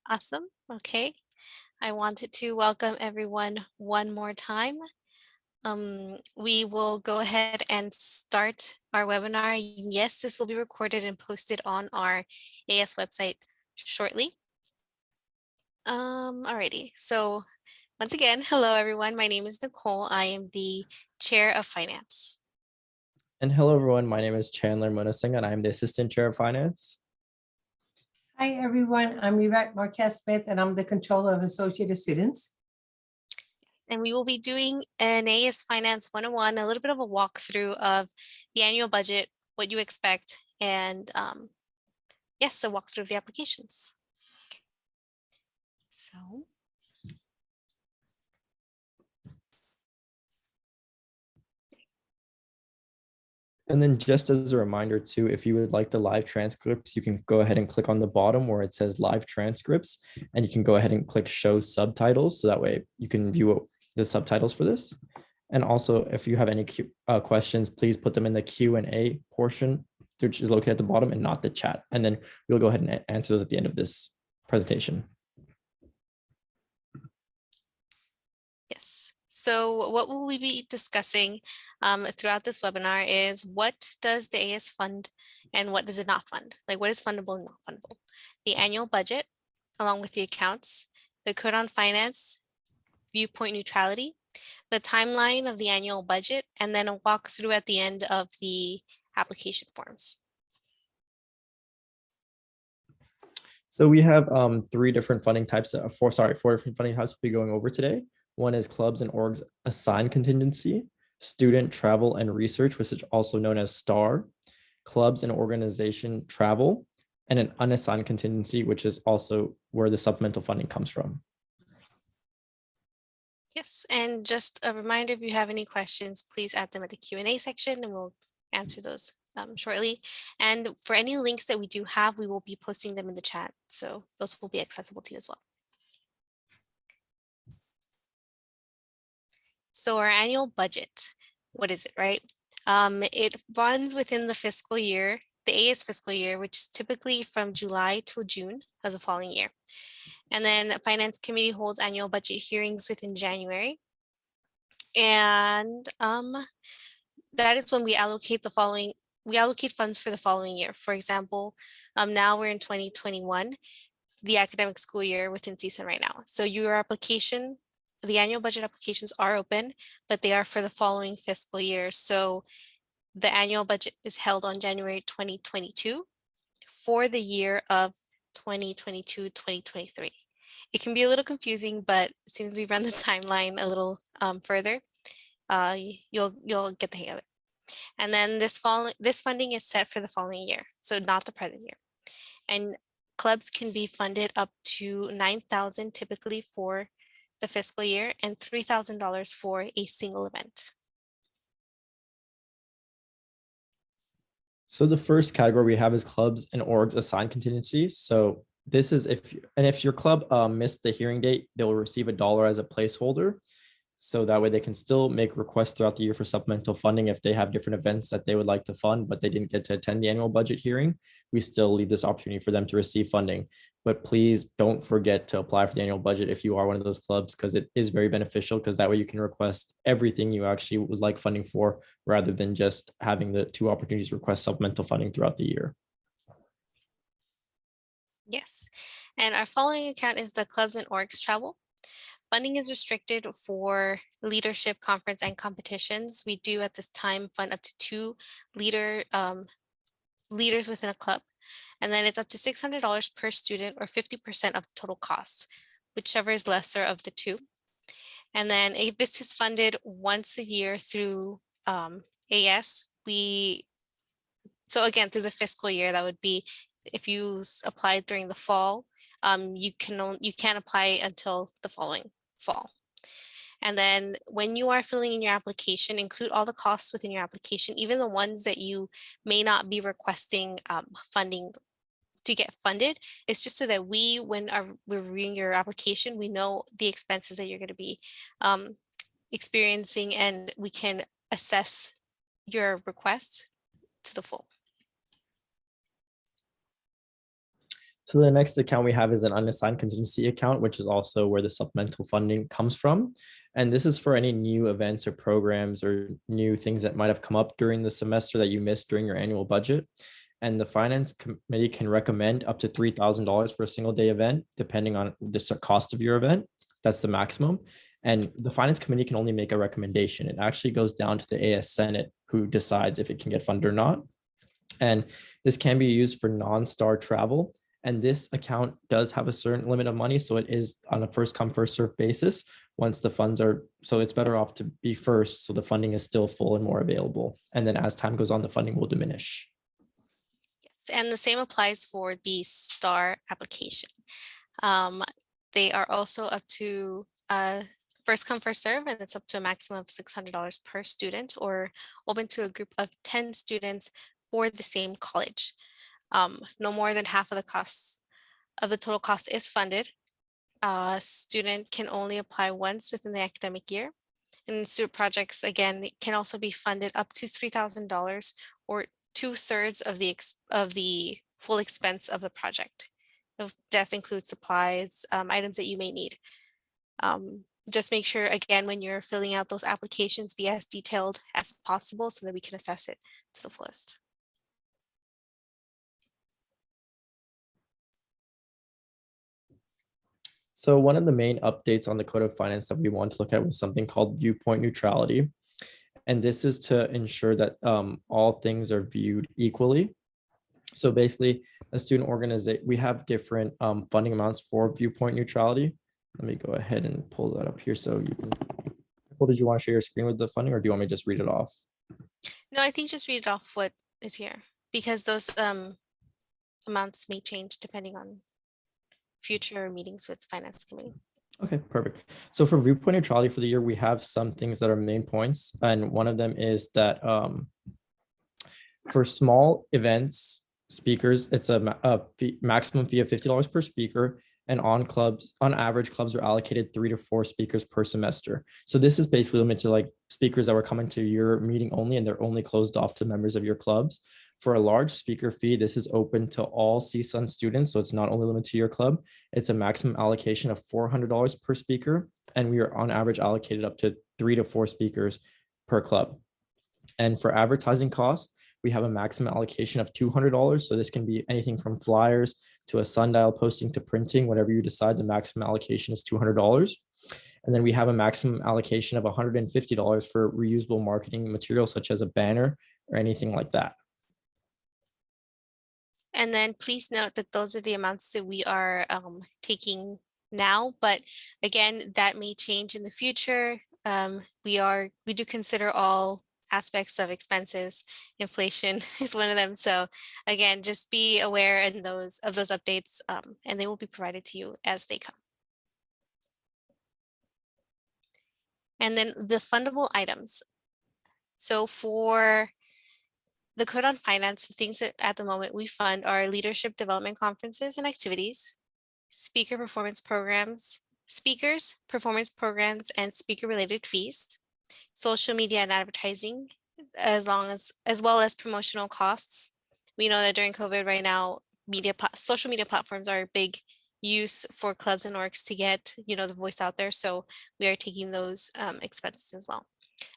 Awesome. Okay. I wanted to welcome everyone one more time. We will go ahead and start our webinar. Yes, this will be recorded and posted on our AS website shortly. Alrighty. So once again, hello everyone. My name is Nicole. I am the Chair of Finance. And hello, everyone. My name is Chandler Munasinghe, and I'm the Assistant Chair of Finance. Hi, everyone. I'm Yvette Marquez-Smith, and I'm the Controller of Associated Students. And we will be doing an AS Finance 101, a little bit of a walkthrough of the annual budget, what you expect, and yes, a walkthrough of the applications. So. And then just as a reminder too, if you would like the live transcripts, you can go ahead and click on the bottom where it says live transcripts, and you can go ahead and click show subtitles. So that way you can view the subtitles for this. And also, if you have any questions, please put them in the Q&A portion, which is located at the bottom and not the chat. And then we'll go ahead and answer those at the end of this presentation. Yes. So what will we be discussing throughout this webinar is what does the AS fund and what does it not fund? Like what is fundable and not fundable? The annual budget, along with the accounts, the code on finance, viewpoint neutrality, the timeline of the annual budget, and then a walkthrough at the end of the application forms. So we have four different funding types we'll be going over today. One is clubs and orgs assigned contingency, student travel and research, which is also known as STAR, clubs and organization travel, and an unassigned contingency, which is also where the supplemental funding comes from. Yes, and just a reminder, if you have any questions, please add them at the Q&A section and we'll answer those shortly. And for any links that we do have, we will be posting them in the chat. So those will be accessible to you as well. So our annual budget, what is it, right? It runs within the fiscal year, the AS fiscal year, which is typically from July to June of the following year. And then Finance Committee holds annual budget hearings within January. And that is when we allocate funds for the following year. For example, now we're in 2021, the academic school year within CSUN right now. So your application, the annual budget applications are open, but they are for the following fiscal year. So the annual budget is held on January 2022 for the year of 2022-2023. It can be a little confusing, but as soon as we run the timeline a little further, you'll get the hang of it. And then this funding is set for the following year, so not the present year. And clubs can be funded up to $9,000 typically for the fiscal year and $3,000 for a single event. So the first category we have is clubs and orgs assigned contingency. So this is if your club missed the hearing date, they'll receive $1 as a placeholder. So that way they can still make requests throughout the year for supplemental funding if they have different events that they would like to fund, but they didn't get to attend the annual budget hearing. We still leave this opportunity for them to receive funding. But please don't forget to apply for the annual budget if you are one of those clubs, because it is very beneficial, because that way you can request everything you actually would like funding for, rather than just having the 2 opportunities to request supplemental funding throughout the year. Yes, and our following account is the clubs and orgs travel. Funding is restricted for leadership conference and competitions. We do at this time fund up to 2 leaders within a club. And then it's up to $600 per student or 50% of the total cost, whichever is lesser of the 2. And then this is funded once a year through AS. So again, through the fiscal year, that would be if you applied during the fall, you can't apply until the following fall. And then when you are filling in your application, include all the costs within your application, even the ones that you may not be requesting funding to get funded. It's just so that when we're reviewing your application, we know the expenses that you're going to be experiencing, and we can assess your request to the full. So the next account we have is an unassigned contingency account, which is also where the supplemental funding comes from. And this is for any new events or programs or new things that might have come up during the semester that you missed during your annual budget. And the finance committee can recommend up to $3,000 for a single day event, depending on the cost of your event. That's the maximum. And the finance committee can only make a recommendation. It actually goes down to the AS Senate, who decides if it can get funded or not. And this can be used for non-star travel. And this account does have a certain limit of money. So it is on a first come, first serve basis. Once the funds are, so it's better off to be first. So the funding is still full and more available. And then as time goes on, the funding will diminish. Yes, and the same applies for the STAR application. They are also up to first come, first serve, and it's up to a maximum of $600 per student or open to a group of 10 students for the same college. No more than half of the costs of the total cost is funded. A student can only apply once within the academic year. And student projects, again, can also be funded up to $3,000 or 2/3 of the full expense of the project. That includes supplies, items that you may need. Just make sure, again, when you're filling out those applications, be as detailed as possible so that we can assess it to the fullest. So one of the main updates on the Code of Finance that we want to look at was something called Viewpoint Neutrality. And this is to ensure that all things are viewed equally. So basically, a student organization, we have different funding amounts for Viewpoint Neutrality. Let me go ahead and pull that up here so you can. Well, did you want to share your screen with the funding, or do you want me to just read it off? No, I think just read off what is here because those amounts may change depending on future meetings with finance committee. Okay, perfect. So for Viewpoint Neutrality for the year, we have some things that are main points. And one of them is that for small events, speakers, it's a maximum fee of $50 per speaker. And on average, clubs are allocated 3 to 4 speakers per semester. So this is basically limited to like speakers that were coming to your meeting only, and they're only closed off to members of your clubs. For a large speaker fee, this is open to all CSUN students. So it's not only limited to your club. It's a maximum allocation of $400 per speaker. And we are on average allocated up to 3 to 4 speakers per club. And for advertising costs, we have a maximum allocation of $200. So this can be anything from flyers to a sundial posting to printing, whatever you decide, the maximum allocation is $200. And then we have a maximum allocation of $150 for reusable marketing material, such as a banner or anything like that. And then please note that those are the amounts that we are taking now, but again, that may change in the future. We do consider all aspects of expenses. Inflation is one of them. So again, just be aware of those updates, and they will be provided to you as they come. And then the fundable items. So for the Code on Finance, the things that at the moment we fund are leadership development conferences and activities, speakers, performance programs, and speaker-related fees, social media and advertising, as well as promotional costs. We know that during COVID right now, social media platforms are a big use for clubs and orgs to get the voice out there. So we are taking those expenses as well.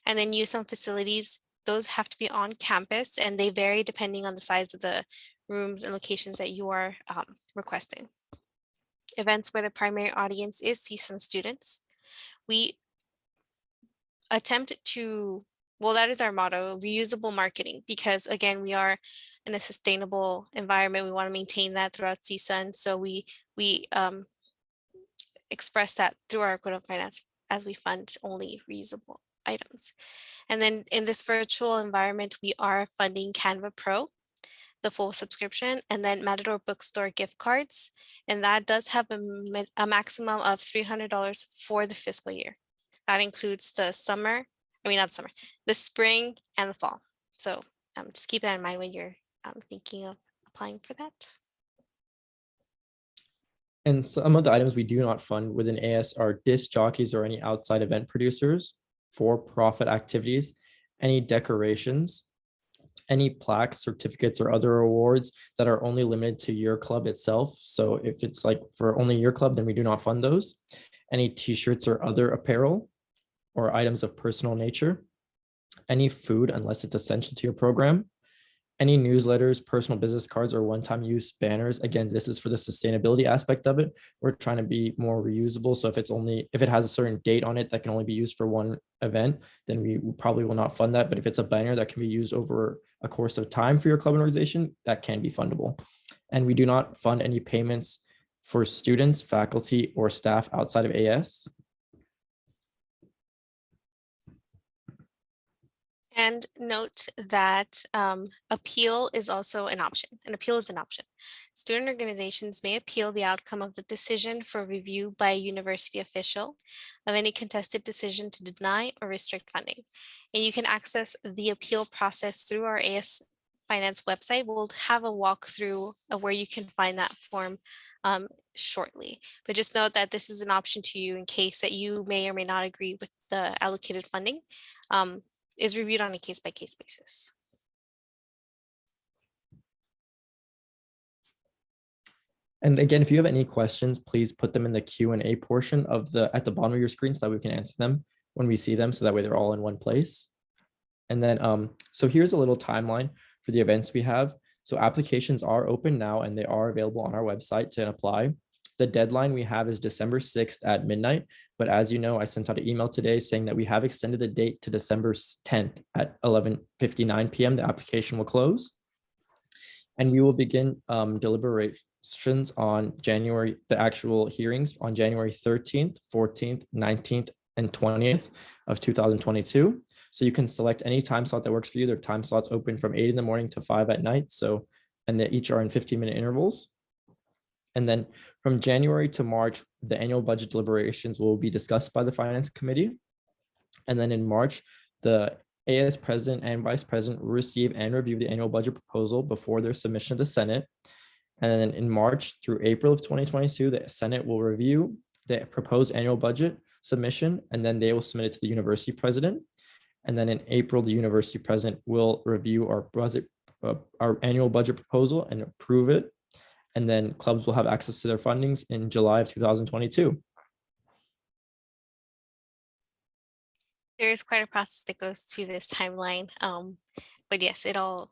And then use on facilities. Those have to be on campus, and they vary depending on the size of the rooms and locations that you are requesting. Events where the primary audience is CSUN students. We attempt to, well, that is our motto, reusable marketing, because again, we are in a sustainable environment. We want to maintain that throughout CSUN. So we express that through our Code of Finance as we fund only reusable items. And then in this virtual environment, we are funding Canva Pro, the full subscription, and then Matador Bookstore gift cards. And that does have a maximum of $300 for the fiscal year. That includes the spring and the fall. So just keep that in mind when you're thinking of applying for that. And some of the items we do not fund within AS are disc jockeys or any outside event producers, for-profit activities, any decorations, any plaques, certificates, or other awards that are only limited to your club itself. So if it's like for only your club, then we do not fund those. Any t-shirts or other apparel or items of personal nature, any food unless it's essential to your program, any newsletters, personal business cards, or one-time use banners. Again, this is for the sustainability aspect of it. We're trying to be more reusable. So if it has a certain date on it that can only be used for one event, then we probably will not fund that. But if it's a banner that can be used over a course of time for your club and organization, that can be fundable. And we do not fund any payments for students, faculty, or staff outside of AS. And note that appeal is also an option. An appeal is an option. Student organizations may appeal the outcome of the decision for review by a university official of any contested decision to deny or restrict funding. And you can access the appeal process through our AS Finance website. We'll have a walkthrough of where you can find that form shortly. But just note that this is an option to you in case that you may or may not agree with the allocated funding. Is reviewed on a case-by-case basis. And again, if you have any questions, please put them in the Q&A portion of at the bottom of your screen so that we can answer them when we see them. So that way they're all in one place. And then, so here's a little timeline for the events we have. So applications are open now and they are available on our website to apply. The deadline we have is December 6th at midnight. But as you know, I sent out an email today saying that we have extended the date to December 10th at 11:59 p.m. The application will close. And we will begin deliberations on the actual hearings on January 13th, 14th, 19th, and 20th of 2022. So you can select any time slot that works for you. There are time slots open from 8 in the morning to 5 at night. So, and they each are in 15-minute intervals. And then from January to March, the annual budget deliberations will be discussed by the Finance Committee. And then in March, the AS President and Vice President will receive and review the annual budget proposal before their submission to the Senate. And then in March through April of 2022, the Senate will review the proposed annual budget submission, and then they will submit it to the University President. And then in April, the University President will review our annual budget proposal and approve it. And then clubs will have access to their fundings in July of 2022. There is quite a process that goes to this timeline, but yes, it all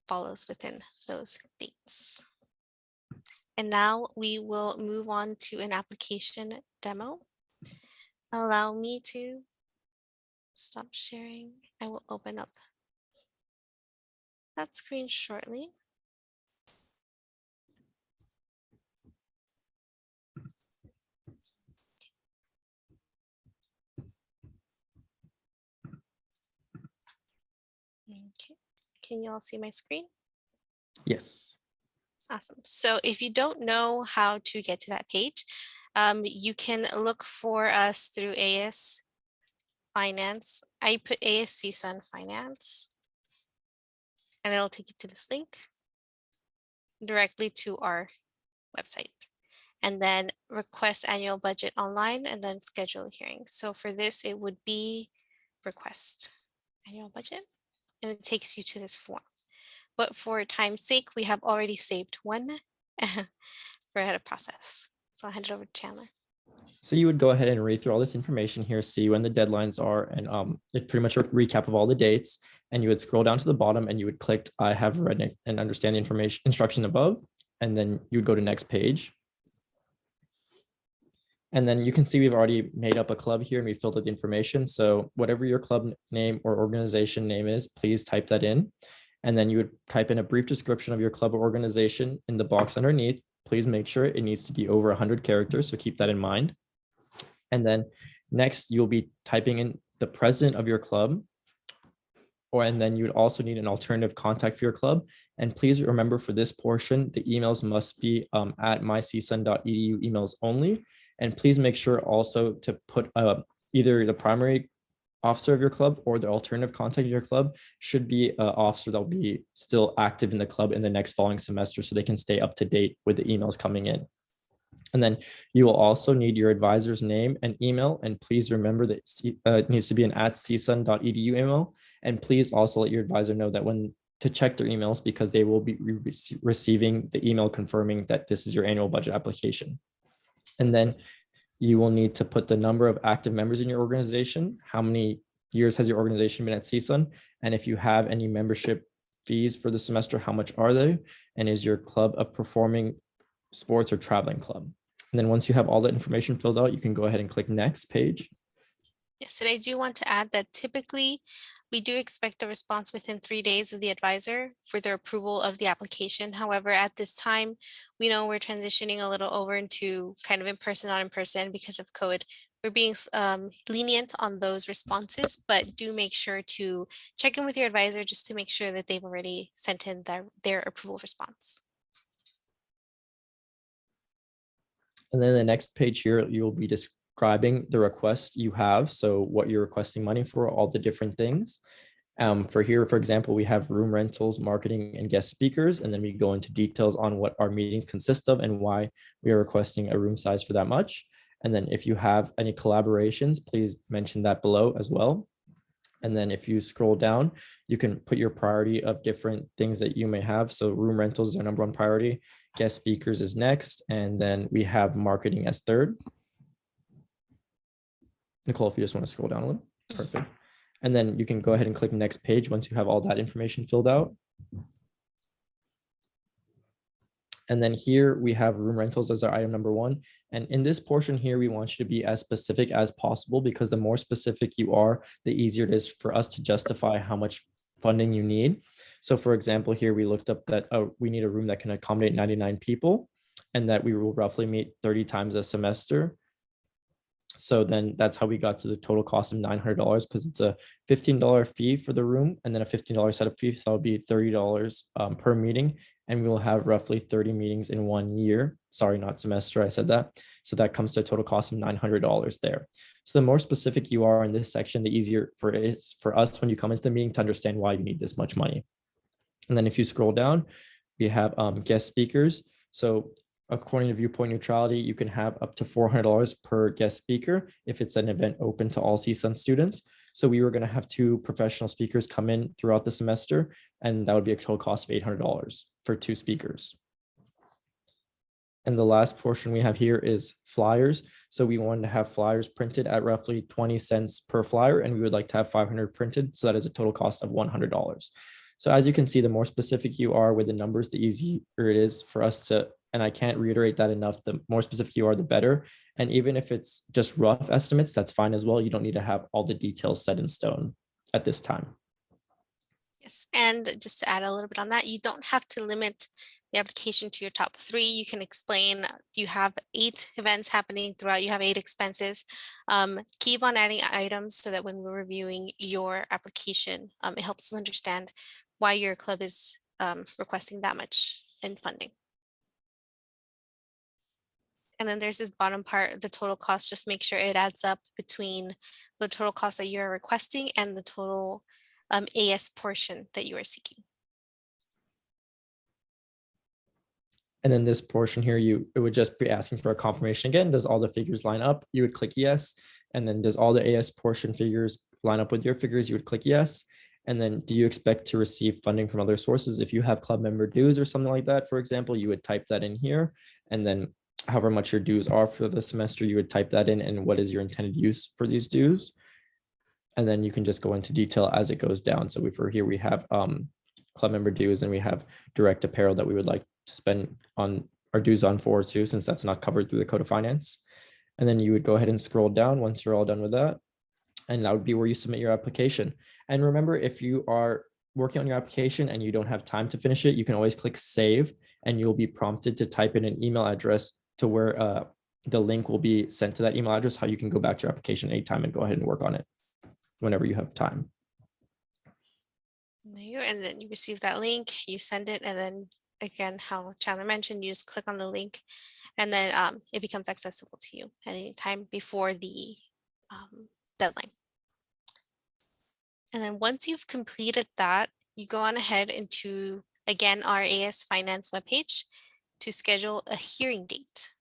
follows within those dates. And now we will move on to an application demo. Allow me to stop sharing. I will open up that screen shortly. Okay, can you all see my screen? Yes. Awesome. So if you don't know how to get to that page, you can look for us through AS Finance. I put AS CSUN Finance, and it'll take you to this link directly to our website. And then request annual budget online and then schedule a hearing. So for this, it would be request annual budget, and it takes you to this form. But for time's sake, we have already saved one for how to process. So I'll hand it over to Chandler. So you would go ahead and read through all this information here, see when the deadlines are, and it's pretty much a recap of all the dates. And you would scroll down to the bottom and you would click, I have read and understand the instruction above, and then you would go to next page. And then you can see we've already made up a club here and we filled out the information. So whatever your club name or organization name is, please type that in. And then you would type in a brief description of your club or organization in the box underneath. Please make sure it needs to be over 100 characters, so keep that in mind. And then next, you'll be typing in the president of your club, and then you would also need an alternative contact for your club. And please remember, for this portion, the emails must be at mycsun.edu emails only. And please make sure also to put either the primary officer of your club or the alternative contact of your club should be an officer that will be still active in the club in the next following semester, so they can stay up to date with the emails coming in. And then you will also need your advisor's name and email. And please remember that it needs to be an @csun.edu email. And please also let your advisor know that when to check their emails because they will be receiving the email confirming that this is your annual budget application. And then you will need to put the number of active members in your organization. How many years has your organization been at CSUN? And if you have any membership fees for the semester, how much are they? And is your club a performing sports or traveling club? And then once you have all that information filled out, you can go ahead and click next page. Yes, and I do want to add that typically we do expect a response within 3 days of the advisor for their approval of the application. However, at this time, we know we're transitioning a little over into kind of in-person, not in-person because of COVID. We're being lenient on those responses, but do make sure to check in with your advisor just to make sure that they've already sent in their approval response. And then the next page here, you'll be describing the request you have. So what you're requesting money for, all the different things. For here, for example, we have room rentals, marketing, and guest speakers. And then we go into details on what our meetings consist of and why we are requesting a room size for that much. And then if you have any collaborations, please mention that below as well. And then if you scroll down, you can put your priority of different things that you may have. So room rentals is our number one priority. Guest speakers is next. And then we have marketing as third. Nicole, if you just want to scroll down a little, perfect. And then you can go ahead and click next page once you have all that information filled out. And then here we have room rentals as our item number one. And in this portion here, we want you to be as specific as possible because the more specific you are, the easier it is for us to justify how much funding you need. So for example, here we looked up that we need a room that can accommodate 99 people and that we will roughly meet 30 times a semester. So then that's how we got to the total cost of $900 because it's a $15 fee for the room and then a $15 setup fee. So that'll be $30 per meeting. And we will have roughly 30 meetings in 1 year. Sorry, not semester, I said that. So that comes to a total cost of $900 there. So the more specific you are in this section, the easier for it is for us when you come into the meeting to understand why you need this much money. And then if you scroll down, we have guest speakers. So according to Viewpoint Neutrality, you can have up to $400 per guest speaker if it's an event open to all CSUN students. So we were going to have 2 professional speakers come in throughout the semester, and that would be a total cost of $800 for 2 speakers. And the last portion we have here is flyers. So we wanted to have flyers printed at roughly 20 cents per flyer, and we would like to have 500 printed. So that is a total cost of $100. So as you can see, the more specific you are with the numbers, the easier it is for us to, and I can't reiterate that enough, the more specific you are, the better. And even if it's just rough estimates, that's fine as well. You don't need to have all the details set in stone at this time. Yes, and just to add a little bit on that, you don't have to limit the application to your top 3. You can explain you have 8 events happening throughout, you have 8 expenses. Keep on adding items so that when we're reviewing your application, it helps us understand why your club is requesting that much in funding. And then there's this bottom part, the total cost, just make sure it adds up between the total cost that you're requesting and the total AS portion that you are seeking. And then this portion here, it would just be asking for a confirmation again. Does all the figures line up? You would click yes. And then does all the AS portion figures line up with your figures? You would click yes. And then do you expect to receive funding from other sources? If you have club member dues or something like that, for example, you would type that in here. And then however much your dues are for the semester, you would type that in and what is your intended use for these dues. And then you can just go into detail as it goes down. So for here, we have club member dues and we have direct apparel that we would like to spend on our dues on for too, since that's not covered through the Code of Finance. And then you would go ahead and scroll down once you're all done with that. And that would be where you submit your application. And remember, if you are working on your application and you don't have time to finish it, you can always click save and you'll be prompted to type in an email address to where the link will be sent to that email address, how you can go back to your application anytime and go ahead and work on it whenever you have time. There you go. And then you receive that link, you send it, and then again, how Chandler mentioned, you just click on the link and then it becomes accessible to you at any time before the deadline. And then once you've completed that, you go on ahead into, again, our AS Finance webpage to schedule a hearing date.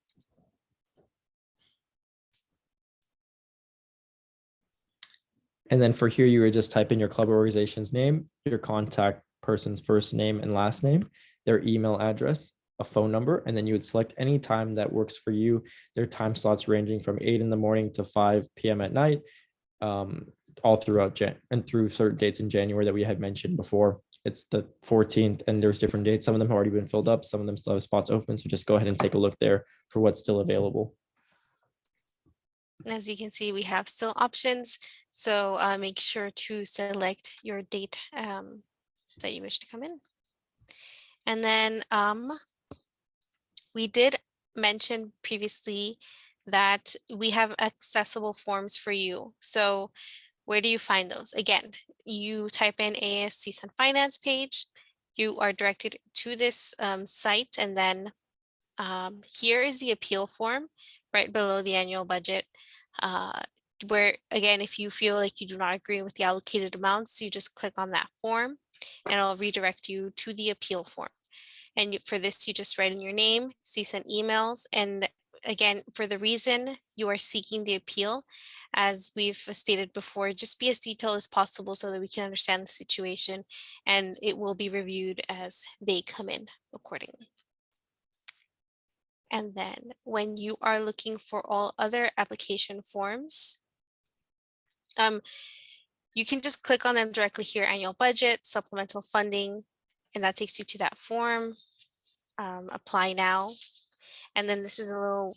And then for here, you would just type in your club organization's name, your contact person's first name and last name, their email address, a phone number, and then you would select any time that works for you. Their time slots ranging from 8 in the morning to 5 p.m. at night, all throughout and through certain dates in January that we had mentioned before. It's the 14th, and there's different dates. Some of them have already been filled up. Some of them still have spots open. So just go ahead and take a look there for what's still available. As you can see, we have still options. So make sure to select your date that you wish to come in. And then we did mention previously that we have accessible forms for you. So where do you find those? Again, you type in AS CSUN Finance page, you are directed to this site, and then here is the appeal form right below the annual budget, where again, if you feel like you do not agree with the allocated amounts, you just click on that form and it'll redirect you to the appeal form. And for this, you just write in your name, CSUN emails, and again, for the reason you are seeking the appeal, as we've stated before, just be as detailed as possible so that we can understand the situation, and it will be reviewed as they come in accordingly. And then when you are looking for all other application forms, you can just click on them directly here, annual budget, supplemental funding, and that takes you to that form. Apply now. And then this is a little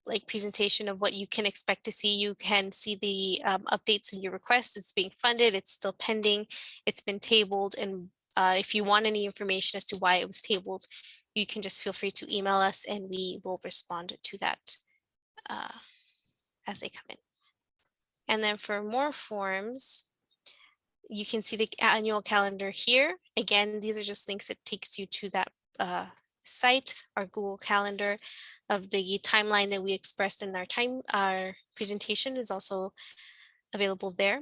like presentation of what you can expect to see. You can see the updates in your request. It's being funded, it's still pending, it's been tabled. And if you want any information as to why it was tabled, you can just feel free to email us and we will respond to that as they come in. And then for more forms, you can see the annual calendar here. Again, these are just links that takes you to that site, our Google Calendar of the timeline that we expressed in our presentation is also available there.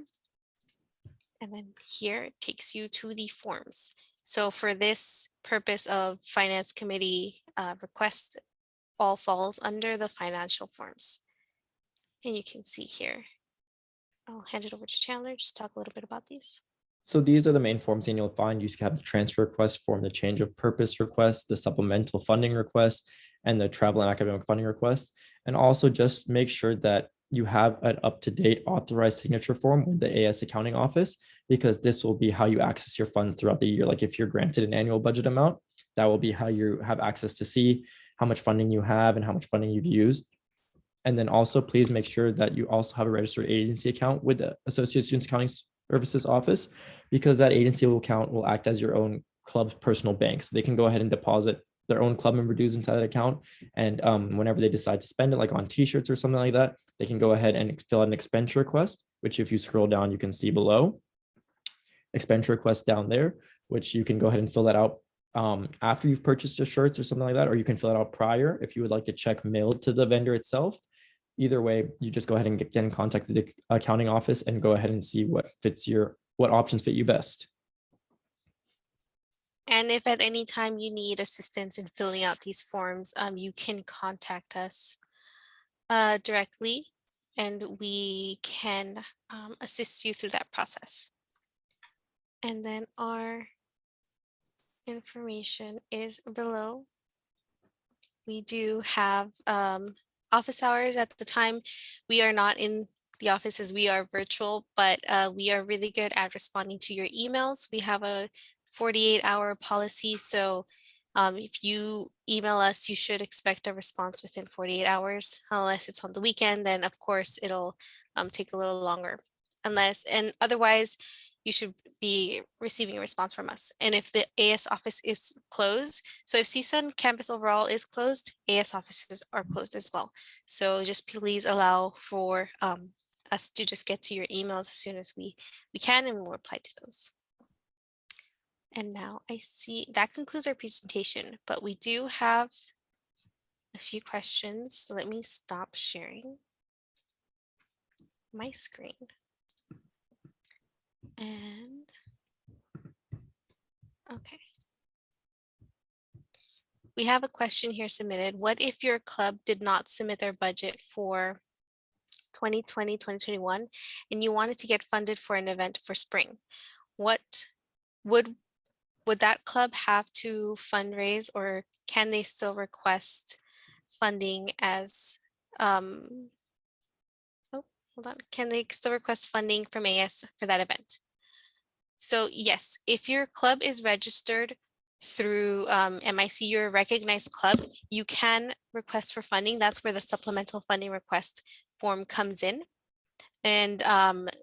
And then here it takes you to the forms. So for this purpose of Finance Committee request, all falls under the financial forms. And you can see here, I'll hand it over to Chandler, just talk a little bit about these. So these are the main forms that you'll find. You have the transfer request form, the change of purpose request, the supplemental funding request, and the travel and academic funding request. And also just make sure that you have an up-to-date authorized signature form with the AS accounting office, because this will be how you access your funds throughout the year. Like if you're granted an annual budget amount, that will be how you have access to see how much funding you have and how much funding you've used. And then also please make sure that you also have a registered agency account with the Associated Students Accounting Services Office, because that agency account will act as your own club's personal bank. So they can go ahead and deposit their own club member dues into that account. And whenever they decide to spend it, like on t-shirts or something like that, they can go ahead and fill out an expenditure request, which if you scroll down, you can see below. Expenditure request down there, which you can go ahead and fill that out after you've purchased your shirts or something like that, or you can fill it out prior if you would like a check mailed to the vendor itself. Either way, you just go ahead and get in contact with the accounting office and go ahead and see what options fit you best. And if at any time you need assistance in filling out these forms, you can contact us directly and we can assist you through that process. And then our information is below. We do have office hours at the time. We are not in the offices, we are virtual, but we are really good at responding to your emails. We have a 48-hour policy. So if you email us, you should expect a response within 48 hours, unless it's on the weekend, then of course it'll take a little longer. And otherwise, you should be receiving a response from us. And if the AS office is closed, so if CSUN campus overall is closed, AS offices are closed as well. So just please allow for us to just get to your emails as soon as we can, and we'll reply to those. And now I see that concludes our presentation, but we do have a few questions. Let me stop sharing my screen. And okay. We have a question here submitted. What if your club did not submit their budget for 2020, 2021, and you wanted to get funded for an event for spring? What would would that club have to fundraise, or can they still request funding as, oh, hold on, can they still request funding from AS for that event? So yes, if your club is registered through MIC, you're a recognized club, you can request for funding. That's where the supplemental funding request form comes in. And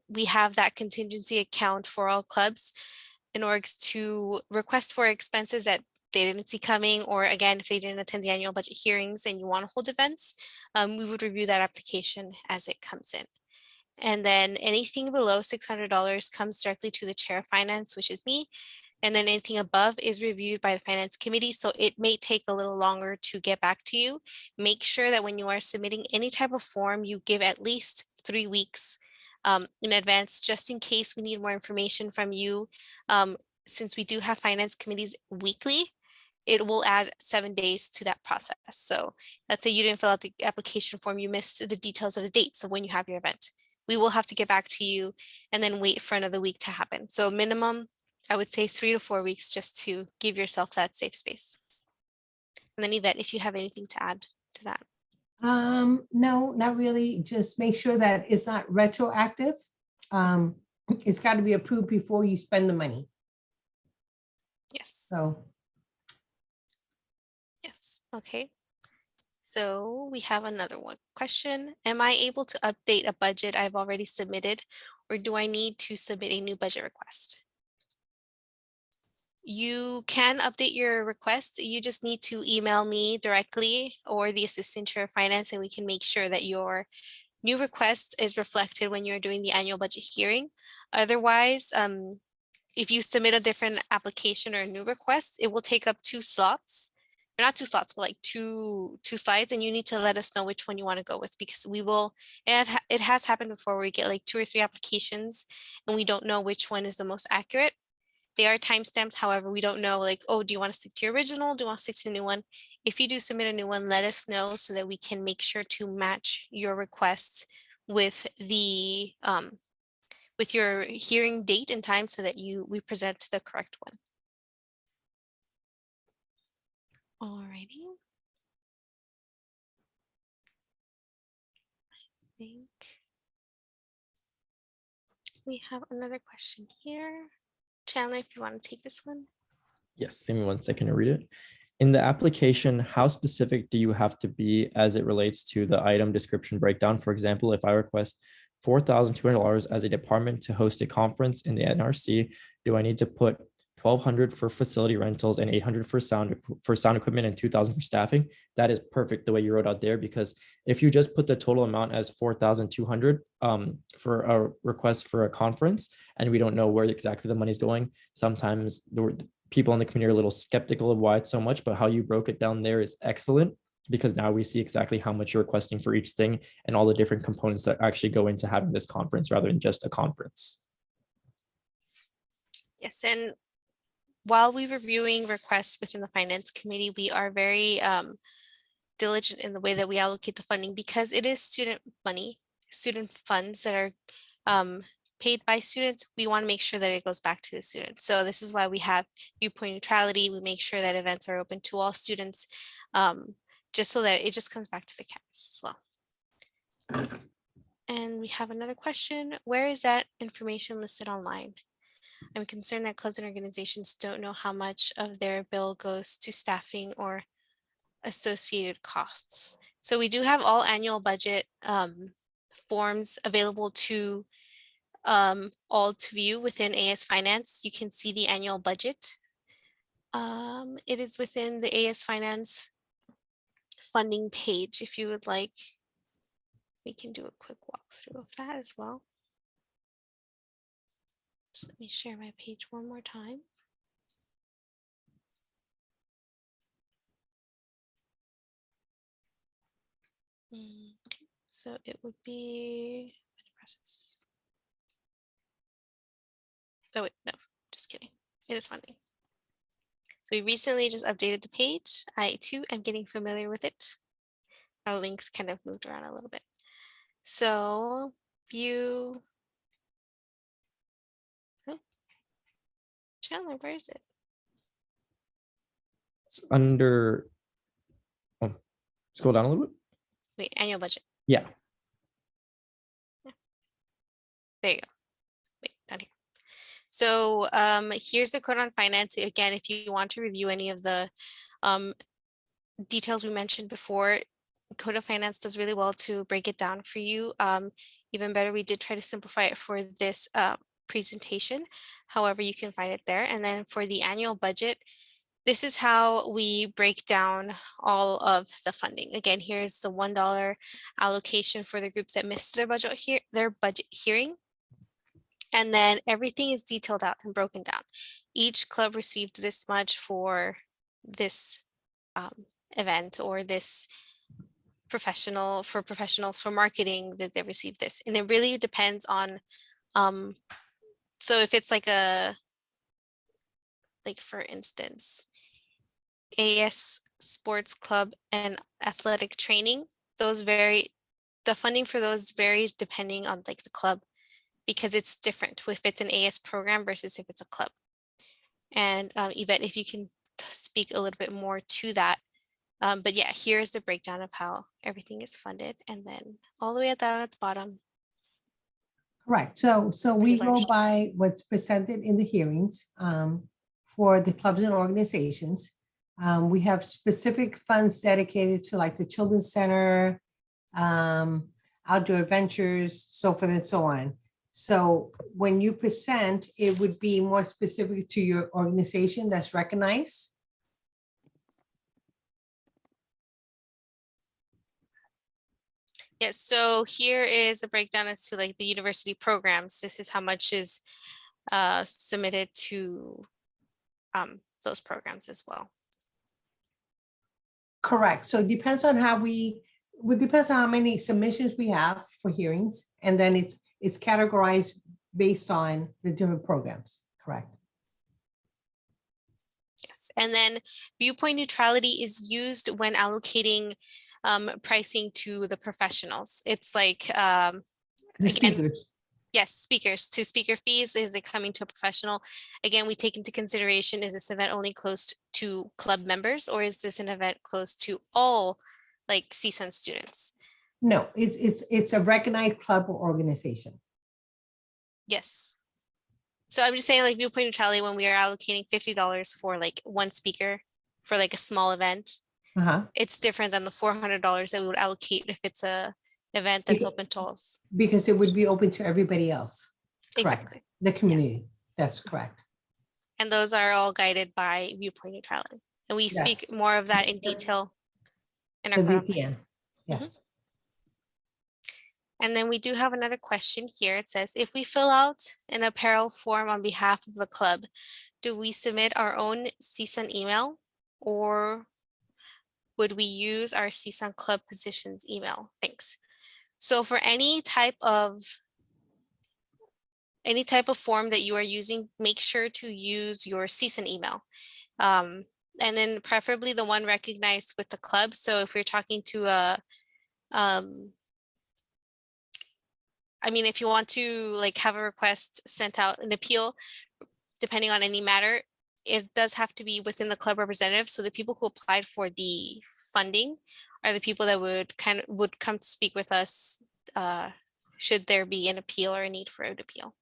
we have that contingency account for all clubs in order to request for expenses that they didn't see coming, or again, if they didn't attend the annual budget hearings and you want to hold events, we would review that application as it comes in. And then anything below $600 comes directly to the chair of finance, which is me. And then anything above is reviewed by the finance committee. So it may take a little longer to get back to you. Make sure that when you are submitting any type of form, you give at least 3 weeks in advance, just in case we need more information from you. Since we do have finance committees weekly, it will add 7 days to that process. So let's say you didn't fill out the application form, you missed the details of the dates of when you have your event. We will have to get back to you and then wait for another week to happen. So minimum, I would say 3 to 4 weeks, just to give yourself that safe space. And then Yvette, if you have anything to add to that. No, not really. Just make sure that it's not retroactive. It's got to be approved before you spend the money. Yes. So, yes. Okay. So we have another one question. Am I able to update a budget I've already submitted, or do I need to submit a new budget request? You can update your request. You just need to email me directly or the assistant chair of finance, and we can make sure that your new request is reflected when you're doing the annual budget hearing. Otherwise, if you submit a different application or a new request, it will take up 2 slots. Or not 2 slots, but like two slides, and you need to let us know which one you want to go with, because we will, it has happened before where we get like 2 or 3 applications and we don't know which one is the most accurate. They are timestamped, however, we don't know, like, oh, do you want to stick to your original? Do you want to stick to the new one? If you do submit a new one, let us know so that we can make sure to match your request with the with your hearing date and time, so that we present the correct one. Alrighty. I think we have another question here. Chandler, if you want to take this one. Yes, give me 1 second to read it. In the application, how specific do you have to be as it relates to the item description breakdown? For example, if I request $4,200 as a department to host a conference in the NRC, do I need to put $1,200 for facility rentals and $800 for sound equipment and $2,000 for staffing? That is perfect the way you wrote out there, because if you just put the total amount as $4,200 for a request for a conference, and we don't know where exactly the money's going, sometimes the people in the community are a little skeptical of why it's so much, but how you broke it down there is excellent, because now we see exactly how much you're requesting for each thing and all the different components that actually go into having this conference rather than just a conference. Yes, and while we're reviewing requests within the finance committee, we are very diligent in the way that we allocate the funding, because it is student money, student funds that are paid by students. We want to make sure that it goes back to the students. So this is why we have viewpoint neutrality. We make sure that events are open to all students, just so that it just comes back to the campus as well. And we have another question. Where is that information listed online? I'm concerned that clubs and organizations don't know how much of their bill goes to staffing or associated costs. So we do have all annual budget forms available to all to view within AS Finance. You can see the annual budget. It is within the AS Finance funding page. If you would like, we can do a quick walkthrough of that as well. Just let me share my page one more time. Okay, so it would be process. Oh wait, no, just kidding. It is funding. So we recently just updated the page. I too am getting familiar with it. Our links kind of moved around a little bit. So view. Oh. Chandler, where is it? It's under, oh, scroll down a little bit. Wait, annual budget. Yeah. There you go. Wait, down here. So here's the code on finance. Again, if you want to review any of the details we mentioned before, Code of Finance does really well to break it down for you. Even better, we did try to simplify it for this presentation. However, you can find it there. And then for the annual budget, this is how we break down all of the funding. Again, here's the $1 allocation for the groups that missed their budget hearing. And then everything is detailed out and broken down. Each club received this much for this event, or this professionals for marketing, that they received this. And it really depends on, so if it's like for instance, AS sports club and athletic training, those vary, the funding for those varies depending on like the club, because it's different if it's an AS program versus if it's a club. And Yvette, if you can speak a little bit more to that. But yeah, here's the breakdown of how everything is funded, and then all the way down at the bottom. Correct. So we Pretty large go by what's presented in the hearings for the clubs and organizations. We have specific funds dedicated to like the Children's Center, outdoor adventures, so forth and so on. So when you present, it would be more specific to your organization that's recognized. Yes, so here is a breakdown as to like the university programs. This is how much is submitted to those programs as well. Correct. So it depends on how depends on how many submissions we have for hearings, and then it's categorized based on the different programs. Correct. Yes, and then viewpoint neutrality is used when allocating pricing to the professionals. It's like The again, speakers. yes, speakers to speaker fees. Is it coming to a professional? Again, we take into consideration, is this event only closed to club members, or is this an event closed to all like CSUN students? No, it's a recognized club or organization. Yes. So I'm just saying, like viewpoint neutrality, when we are allocating $50 for like one speaker for like a small event, it's different than the $400 that we would allocate if it's a event that's open to all. Because it would be open to everybody else. Correct. Exactly. The community. Yes. That's correct. And those are all guided by viewpoint neutrality. And we speak Yes. more of that in detail in our The code of VPN. finance. Yes. And then we do have another question here. It says, if we fill out an apparel form on behalf of the club, do we submit our own CSUN email, or would we use our CSUN club positions email? Thanks. So for any type of form that you are using, make sure to use your CSUN email. And then preferably the one recognized with the club. So if you're talking to I mean, if you want to like have a request sent out, an appeal, depending on any matter, it does have to be within the club representative. So the people who applied for the funding are the people that would come to speak with us should there be an appeal or a need for an appeal.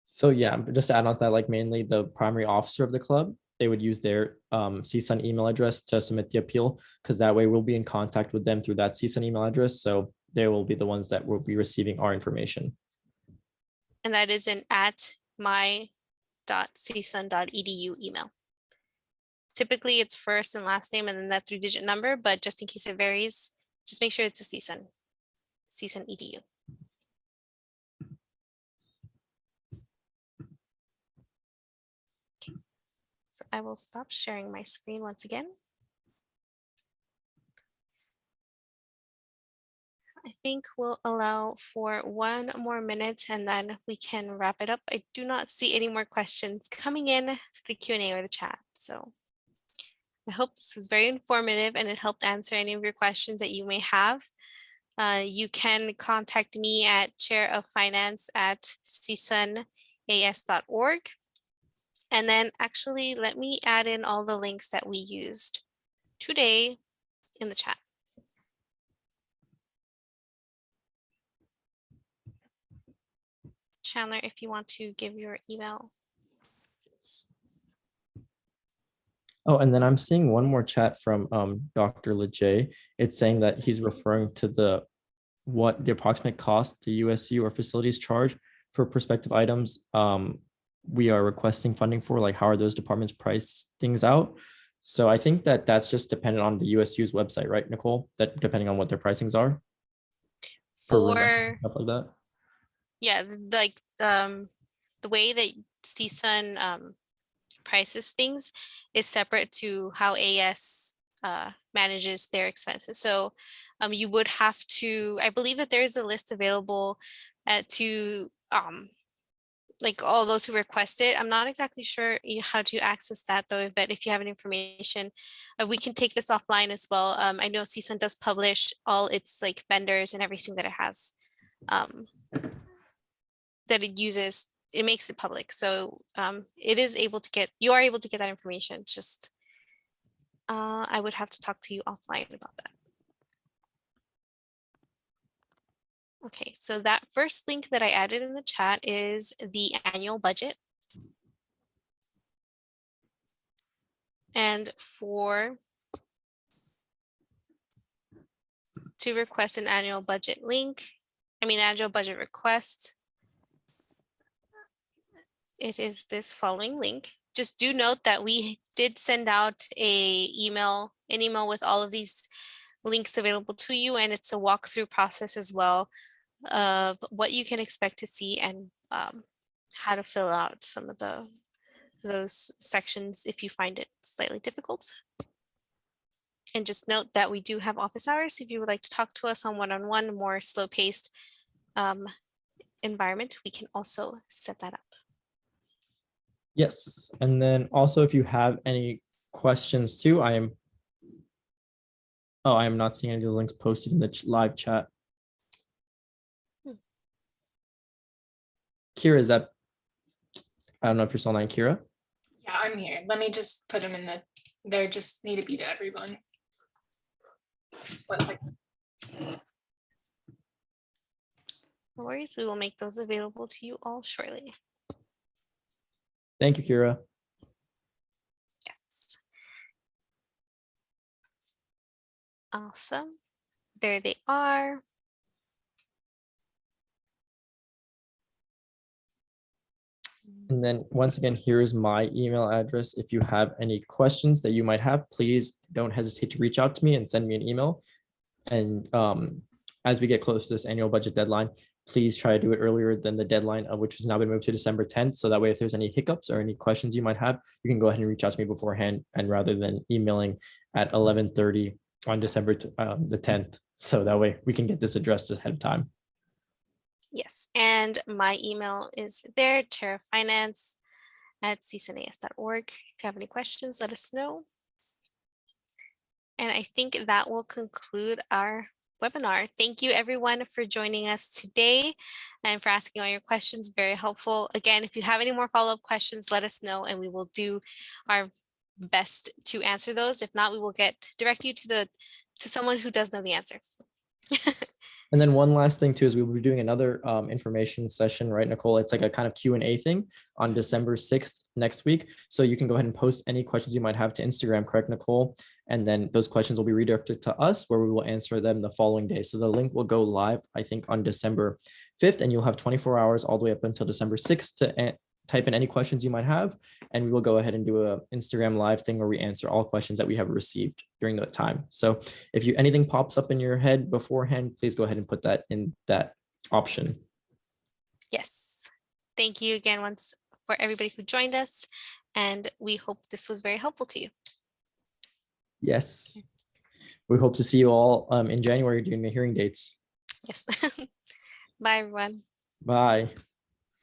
So yeah, just to add on to that, like mainly the primary officer of the club, they would use their CSUN email address to submit the appeal, because that way we'll be in contact with them through that CSUN email address. So they will be the ones that will be receiving our information. And that is an @my.csun.edu email. Typically it's first and last name and then that 3-digit number, but just in case it varies, just make sure it's a CSUN edu. Okay. So I will stop sharing my screen once again. I think we'll allow for 1 more minute and then we can wrap it up. I do not see any more questions coming in to the Q&A or the chat. So I hope this was very informative and it helped answer any of your questions that you may have. You can contact me at chairoffinance@csunas.org. And then actually, let me add in all the links that we used today in the chat. Chandler, if you want to give your email. Oh, and then I'm seeing one more chat from Dr. Lejay. It's saying that he's referring to what the approximate cost the USU or facilities charge for prospective items we are requesting funding for, like how are those departments price things out. So I think that that's just dependent on the USU's website, right, Nicole? That depending on what their pricings are for For stuff like that. yeah, like the way that CSUN prices things is separate to how AS manages their expenses. So you would have to, I believe that there is a list available to like all those who request it. I'm not exactly sure how to access that though, but if you have any information, we can take this offline as well. I know CSUN does publish all its like vendors and everything that it has that it uses. It makes it public. So it is able to get, you are able to get that information. Just I would have to talk to you offline about that. Okay, so that first link that I added in the chat is the annual budget. And to request an annual budget annual budget request, it is this following link. Just do note that we did send out an email with all of these links available to you, and it's a walkthrough process as well of what you can expect to see and how to fill out some of those sections if you find it slightly difficult. And just note that we do have office hours. If you would like to talk to us on one-on-one, more slow-paced environment, we can also set that up. Yes, and then also if you have any questions too, I am not seeing any of the links posted in the live chat. Kira, is that, I don't know if you're still online, Kira? Yeah, I'm here. Let me just put them in they just need to be to everyone. 1 second. No worries, we will make those available to you all shortly. Thank you, Kira. Yes. Awesome. There they are. And then once again, here is my email address. If you have any questions that you might have, please don't hesitate to reach out to me and send me an email. And as we get close to this annual budget deadline, please try to do it earlier than the deadline, which has now been moved to December 10th. So that way, if there's any hiccups or any questions you might have, you can go ahead and reach out to me beforehand, and rather than emailing at 11:30 on December the 10th. So that way we can get this addressed ahead of time. Yes, and my email is there, chairfinance@csunas.org. If you have any questions, let us know. And I think that will conclude our webinar. Thank you everyone for joining us today and for asking all your questions. Very helpful. Again, if you have any more follow-up questions, let us know and we will do our best to answer those. If not, we will direct you to someone who does know the answer. And then one last thing too is we will be doing another information session, right, Nicole? It's like a kind of Q&A thing on December 6th next week. So you can go ahead and post any questions you might have to Instagram, correct, Nicole? And then those questions will be redirected to us where we will answer them the following day. So the link will go live, I think, on December 5th, and you'll have 24 hours all the way up until December 6th to type in any questions you might have, and we will go ahead and do a Instagram live thing where we answer all questions that we have received during that time. So if anything pops up in your head beforehand, please go ahead and put that in that option. Yes. Thank you again once for everybody who joined us, and we hope this was very helpful to you. Yes. We hope to see you all in January during the hearing dates. Yes. Bye, everyone. Bye.